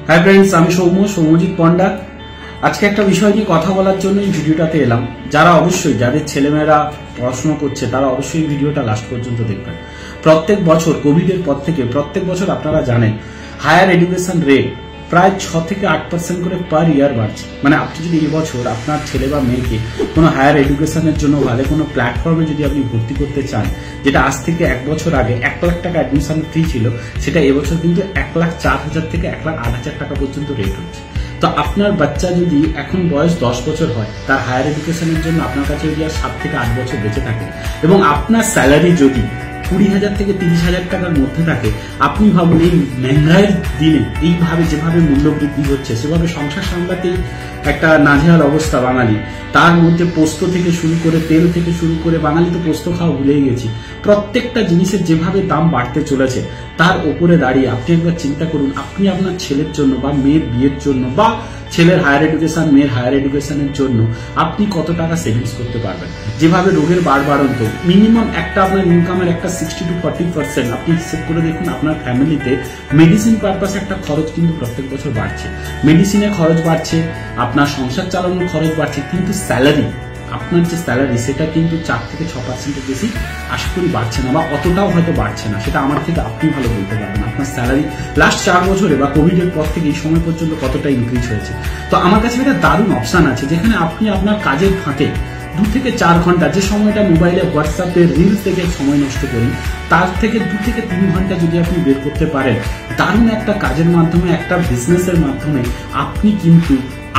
Hi friends, আমি সৌম্যজিৎ পণ্ডা। আজকে একটা বিষয় নিয়ে কথা বলার জন্য এই ভিডিওটাতে এলাম। যাদের ছেলেমেয়েরা পড়াশোনা করছে তারা অবশ্যই এই ভিডিওটা লাস্ট পর্যন্ত দেখবেন। প্রত্যেক বছর কোভিডের পর থেকে প্রত্যেক বছর আপনারা জানেন হায়ার এডুকেশন রেট প্রায় 6 থেকে 8% করে পার ইয়ার বাড়ছে। মানে আপনি যদি এই বছর আপনার ছেলে বা মেয়েকে কোনো হায়ার এডুকেশনের জন্য ভালো কোনো প্ল্যাটফর্মে যদি আপনি ভর্তি করতে চান, যেটা আজ থেকে 1 বছর আগে 1 লাখ টাকা অ্যাডমিশন ফি ছিল, সেটা এবছর কিন্তু 1,04,000 থেকে 1,08,000 টাকা পর্যন্ত রেট হচ্ছে। তো আপনার বাচ্চা যদি এখন বয়স 10 বছর হয়, তার হায়ার এডুকেশনের জন্য আপনার কাছে যদি আর 7 থেকে 8 বছর বেঁচে থাকে এবং আপনার স্যালারি যদি 20,000 থেকে 30,000 টাকার মধ্যে থাকে, আপনি ভাবুন এই মহঙ্গাইয়ের দিনে এইভাবে যেভাবে মূল্যবৃদ্ধি হচ্ছে সেভাবে সংসার সামলাতেই একটা নাজেহাল অবস্থা বাঙালি। তার মধ্যে পোস্ত থেকে শুরু করে তেল থেকে শুরু করে, বাঙালি তো পোস্ত খাওয়া ভুলেই গেছি। প্রত্যেকটা জিনিসের যেভাবে দাম বাড়তে চলেছে তার উপরে দাঁড়িয়ে আপনি একবার চিন্তা করুন, আপনি আপনার ছেলের জন্য বা মেয়ের বিয়ের জন্য বা ছেলের হায়ার এডুকেশন মেয়ের হায়ার এডুকেশনের জন্য আপনি কত টাকা সেভিংস করতে পারবেন। যেভাবে রোগের বাড়ন্ত মিনিমাম একটা আপনার ইনকামের একটা 60 to 40% আপনি হিসেব করে দেখুন, আপনার ফ্যামিলিতে মেডিসিন পারপাসে একটা খরচ কিন্তু প্রত্যেক বছর বাড়ছে। মেডিসিনের খরচ বাড়ছে, আপনার সংসার চালানোর খরচ বাড়ছে, কিন্তু স্যালারি, আপনার যে স্যালারি সেটা কিন্তু 4 থেকে 6% বেশি আশা করি বাড়ছে না, বা অতটাও হয়তো বাড়ছে না। সেটা আমার থেকে আপনি ভালো বলতে পারবেন আপনার স্যালারি লাস্ট 4 বছরে বা কোভিডের পর থেকে এই সময় পর্যন্ত কতটা ইনক্রিজ হয়েছে। তো আমার কাছে একটা দারুণ অপশন আছে, যেখানে আপনি আপনার কাজের ফাঁকে 2 থেকে 4 ঘন্টা যে সময়টা মোবাইলে হোয়াটসঅ্যাপে রিলস থেকে সময় নষ্ট করি, তার থেকে 2 থেকে 3 ঘন্টা যদি আপনি বের করতে পারেন, দারুণ একটা কাজের মাধ্যমে, একটা বিজনেসের মাধ্যমে আপনি কিন্তু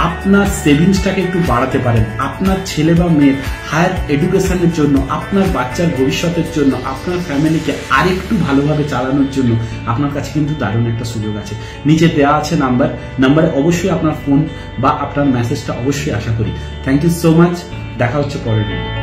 আপনার সেভিংসটাকে একটু বাড়াতে পারেন। আপনার ছেলে বা মেয়ের হায়ার এডুকেশনের জন্য, আপনার বাচ্চার ভবিষ্যতের জন্য, আপনার ফ্যামিলিকে আরেকটু ভালোভাবে চালানোর জন্য আপনার কাছে কিন্তু দারুণ একটা সুযোগ আছে। নিচে দেওয়া আছে নাম্বারে অবশ্যই আপনার ফোন বা আপনার মেসেজটা অবশ্যই আশা করি। Thank you so much. দেখা হচ্ছে পরের ভিডিও।